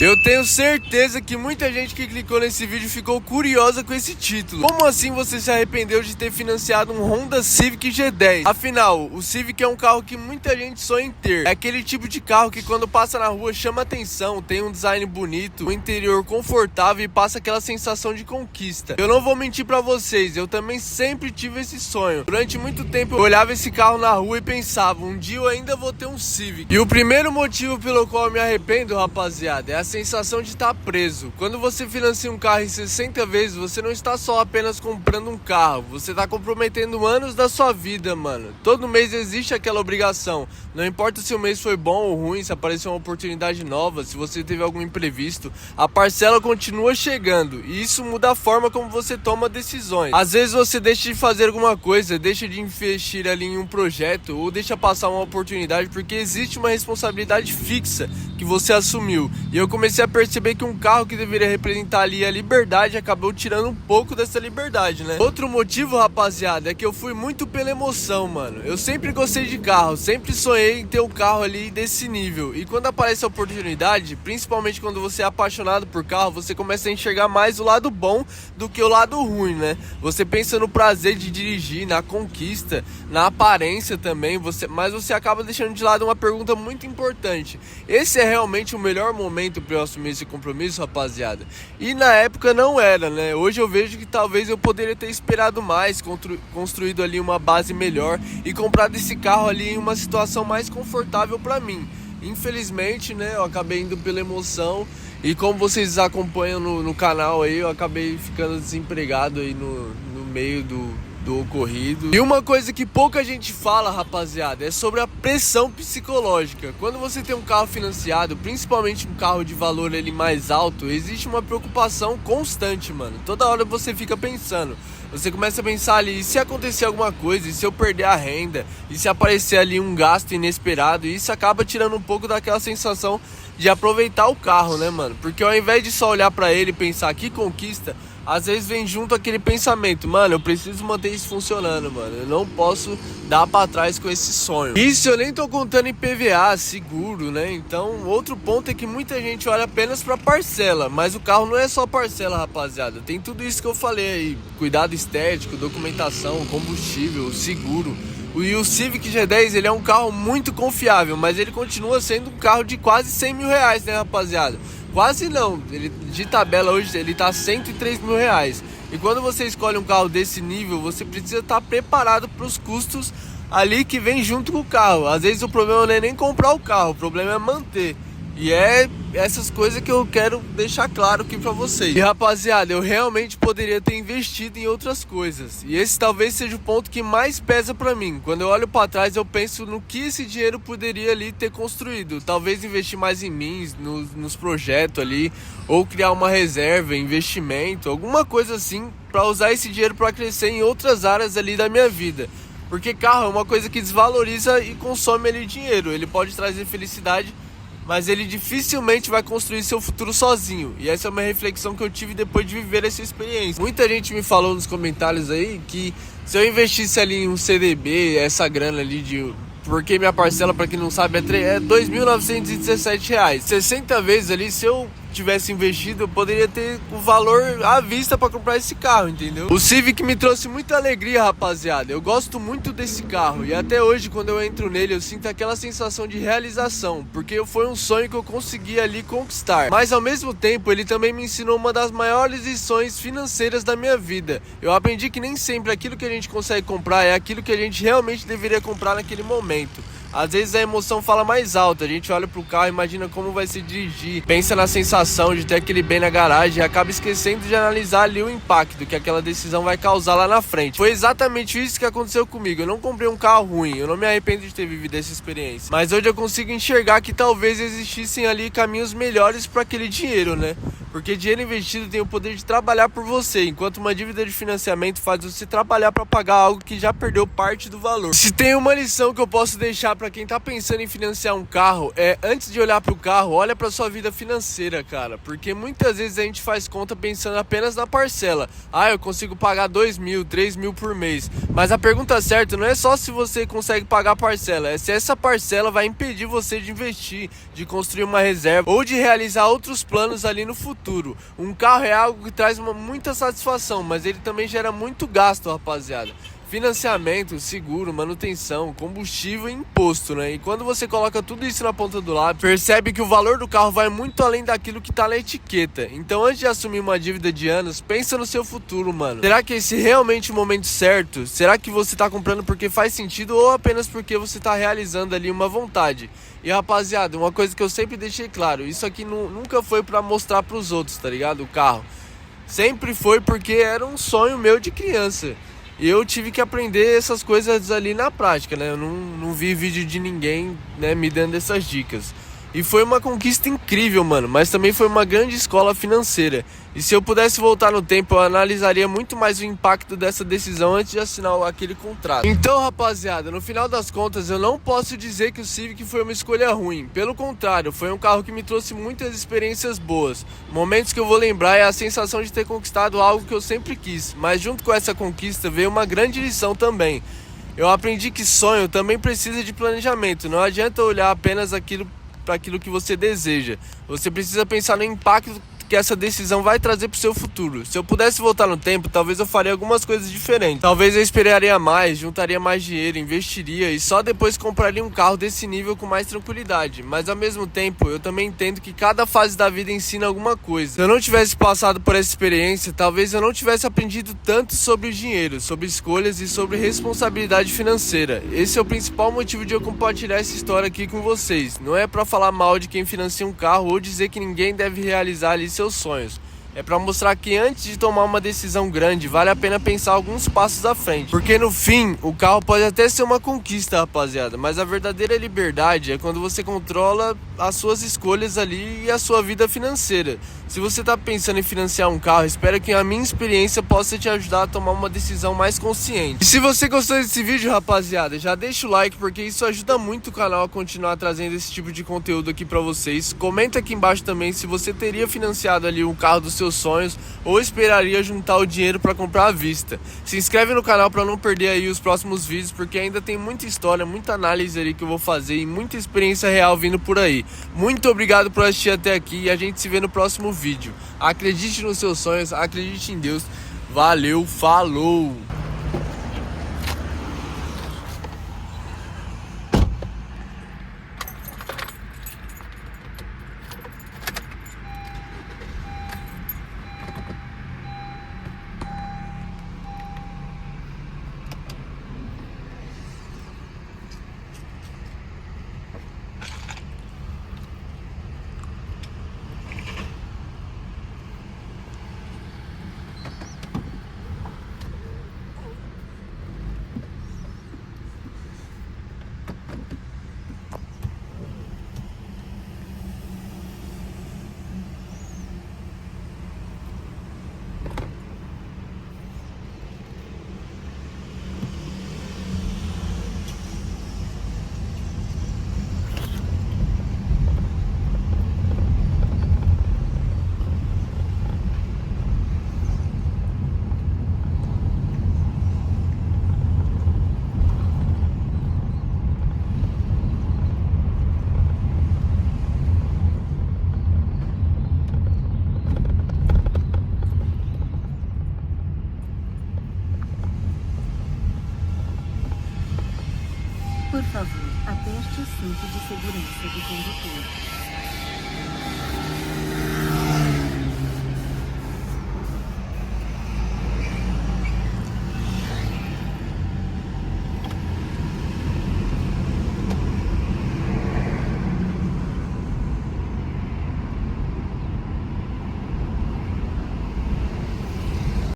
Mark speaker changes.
Speaker 1: Eu tenho certeza que muita gente que clicou nesse vídeo ficou curiosa com esse título. Como assim você se arrependeu de ter financiado um Honda Civic G10? Afinal, o Civic é um carro que muita gente sonha em ter. É aquele tipo de carro que quando passa na rua chama atenção, tem um design bonito, um interior confortável e passa aquela sensação de conquista. Eu não vou mentir pra vocês, eu também sempre tive esse sonho. Durante muito tempo eu olhava esse carro na rua e pensava, um dia eu ainda vou ter um Civic. E o primeiro motivo pelo qual eu me arrependo, rapaziada, é a sensação de estar preso. Quando você financia um carro em 60 vezes, você não está só apenas comprando um carro, você está comprometendo anos da sua vida, mano. Todo mês existe aquela obrigação. Não importa se o mês foi bom ou ruim, se apareceu uma oportunidade nova, se você teve algum imprevisto, a parcela continua chegando. E isso muda a forma como você toma decisões. Às vezes você deixa de fazer alguma coisa, deixa de investir ali em um projeto, ou deixa passar uma oportunidade porque existe uma responsabilidade fixa que você assumiu. E eu comecei a perceber que um carro que deveria representar ali a liberdade acabou tirando um pouco dessa liberdade, né? Outro motivo, rapaziada, é que eu fui muito pela emoção, mano. Eu sempre gostei de carro, sempre sonhei em ter um carro ali desse nível. E quando aparece a oportunidade, principalmente quando você é apaixonado por carro, você começa a enxergar mais o lado bom do que o lado ruim, né? Você pensa no prazer de dirigir, na conquista, na aparência também, mas você acaba deixando de lado uma pergunta muito importante. Esse é realmente o melhor momento para eu assumir esse compromisso, rapaziada? E na época não era, né? Hoje eu vejo que talvez eu poderia ter esperado mais, construído ali uma base melhor e comprado esse carro ali em uma situação mais confortável para mim. Infelizmente, né, eu acabei indo pela emoção e como vocês acompanham no canal aí, eu acabei ficando desempregado aí no meio do ocorrido. E uma coisa que pouca gente fala, rapaziada, é sobre a pressão psicológica. Quando você tem um carro financiado, principalmente um carro de valor ali mais alto, existe uma preocupação constante, mano. Toda hora você fica pensando. Você começa a pensar ali, e se acontecer alguma coisa, e se eu perder a renda, e se aparecer ali um gasto inesperado, e isso acaba tirando um pouco daquela sensação de aproveitar o carro, né, mano? Porque ao invés de só olhar pra ele e pensar que conquista, às vezes vem junto aquele pensamento, mano, eu preciso manter isso funcionando, mano. Eu não posso dar pra trás com esse sonho. Isso eu nem tô contando em PVA, seguro, né? Então, outro ponto é que muita gente olha apenas pra parcela, mas o carro não é só parcela, rapaziada. Tem tudo isso que eu falei aí, cuidado estético, documentação, combustível, seguro. E o Civic G10, ele é um carro muito confiável, mas ele continua sendo um carro de quase 100 mil reais, né, rapaziada? Quase não, ele, de tabela hoje ele tá 103 mil reais. E quando você escolhe um carro desse nível, você precisa estar preparado para os custos ali que vem junto com o carro. Às vezes o problema não é nem comprar o carro, o problema é manter. E é essas coisas que eu quero deixar claro aqui pra vocês. E rapaziada, eu realmente poderia ter investido em outras coisas. E esse talvez seja o ponto que mais pesa pra mim. Quando eu olho pra trás, eu penso no que esse dinheiro poderia ali ter construído. Talvez investir mais em mim, nos projetos ali, ou criar uma reserva, investimento, alguma coisa assim, pra usar esse dinheiro pra crescer em outras áreas ali da minha vida. Porque carro é uma coisa que desvaloriza e consome ali dinheiro. Ele pode trazer felicidade, mas ele dificilmente vai construir seu futuro sozinho. E essa é uma reflexão que eu tive depois de viver essa experiência. Muita gente me falou nos comentários aí que se eu investisse ali em um CDB, essa grana ali de... Porque minha parcela, pra quem não sabe, é R$ 2.917. 60 vezes ali, se eu tivesse investido, eu poderia ter o valor à vista pra comprar esse carro, entendeu? O Civic me trouxe muita alegria, rapaziada. Eu gosto muito desse carro e até hoje, quando eu entro nele, eu sinto aquela sensação de realização, porque foi um sonho que eu consegui ali conquistar. Mas ao mesmo tempo, ele também me ensinou uma das maiores lições financeiras da minha vida. Eu aprendi que nem sempre aquilo que a gente consegue comprar é aquilo que a gente realmente deveria comprar naquele momento. Às vezes a emoção fala mais alto, a gente olha pro carro, imagina como vai se dirigir, pensa na sensação de ter aquele bem na garagem e acaba esquecendo de analisar ali o impacto que aquela decisão vai causar lá na frente. Foi exatamente isso que aconteceu comigo. Eu não comprei um carro ruim, eu não me arrependo de ter vivido essa experiência, mas hoje eu consigo enxergar que talvez existissem ali caminhos melhores para aquele dinheiro, né? Porque dinheiro investido tem o poder de trabalhar por você, enquanto uma dívida de financiamento faz você trabalhar para pagar algo que já perdeu parte do valor. Se tem uma lição que eu posso deixar para quem tá pensando em financiar um carro, antes de olhar para o carro, olha para sua vida financeira, cara. Porque muitas vezes a gente faz conta pensando apenas na parcela. Eu consigo pagar 2.000, 3.000 por mês. Mas a pergunta certa não é só se você consegue pagar a parcela, é se essa parcela vai impedir você de investir, de construir uma reserva ou de realizar outros planos ali no futuro. Um carro é algo que traz muita satisfação, mas ele também gera muito gasto, rapaziada. Financiamento, seguro, manutenção, combustível e imposto, né? E quando você coloca tudo isso na ponta do lápis, percebe que o valor do carro vai muito além daquilo que tá na etiqueta. Então, antes de assumir uma dívida de anos, pensa no seu futuro, mano. Será que esse é realmente o momento certo? Será que você tá comprando porque faz sentido ou apenas porque você tá realizando ali uma vontade? E rapaziada, uma coisa que eu sempre deixei claro, isso aqui nunca foi pra mostrar pros outros, tá ligado? O carro. Sempre foi porque era um sonho meu de criança. E eu tive que aprender essas coisas ali na prática, né? Eu não vi vídeo de ninguém, né, me dando essas dicas. E foi uma conquista incrível, mano, mas também foi uma grande escola financeira. E se eu pudesse voltar no tempo, eu analisaria muito mais o impacto dessa decisão antes de assinar aquele contrato. Então, rapaziada, no final das contas, eu não posso dizer que o Civic foi uma escolha ruim. Pelo contrário, foi um carro que me trouxe muitas experiências boas. Momentos que eu vou lembrar é a sensação de ter conquistado algo que eu sempre quis. Mas junto com essa conquista veio uma grande lição também. Eu aprendi que sonho também precisa de planejamento. Não adianta olhar apenas para aquilo que você deseja. Você precisa pensar no impacto que essa decisão vai trazer pro seu futuro. Se eu pudesse voltar no tempo, talvez eu faria algumas coisas diferentes. Talvez eu esperaria mais, juntaria mais dinheiro, investiria e só depois compraria um carro desse nível com mais tranquilidade. Mas ao mesmo tempo, eu também entendo que cada fase da vida ensina alguma coisa. Se eu não tivesse passado por essa experiência, talvez eu não tivesse aprendido tanto sobre o dinheiro, sobre escolhas e sobre responsabilidade financeira. Esse é o principal motivo de eu compartilhar essa história aqui com vocês. Não é pra falar mal de quem financia um carro ou dizer que ninguém deve realizar ali seus sonhos. É pra mostrar que antes de tomar uma decisão grande, vale a pena pensar alguns passos à frente. Porque no fim, o carro pode até ser uma conquista, rapaziada, mas a verdadeira liberdade é quando você controla as suas escolhas ali e a sua vida financeira. Se você tá pensando em financiar um carro, espero que a minha experiência possa te ajudar a tomar uma decisão mais consciente. E se você gostou desse vídeo, rapaziada, já deixa o like, porque isso ajuda muito o canal a continuar trazendo esse tipo de conteúdo aqui pra vocês. Comenta aqui embaixo também se você teria financiado ali um carro dos seus sonhos ou esperaria juntar o dinheiro para comprar à vista. Se inscreve no canal para não perder aí os próximos vídeos, porque ainda tem muita história, muita análise ali que eu vou fazer e muita experiência real vindo por aí. Muito obrigado por assistir até aqui e a gente se vê no próximo vídeo. Acredite nos seus sonhos, acredite em Deus. Valeu, falou!
Speaker 2: Por favor, aperte o cinto de segurança do condutor.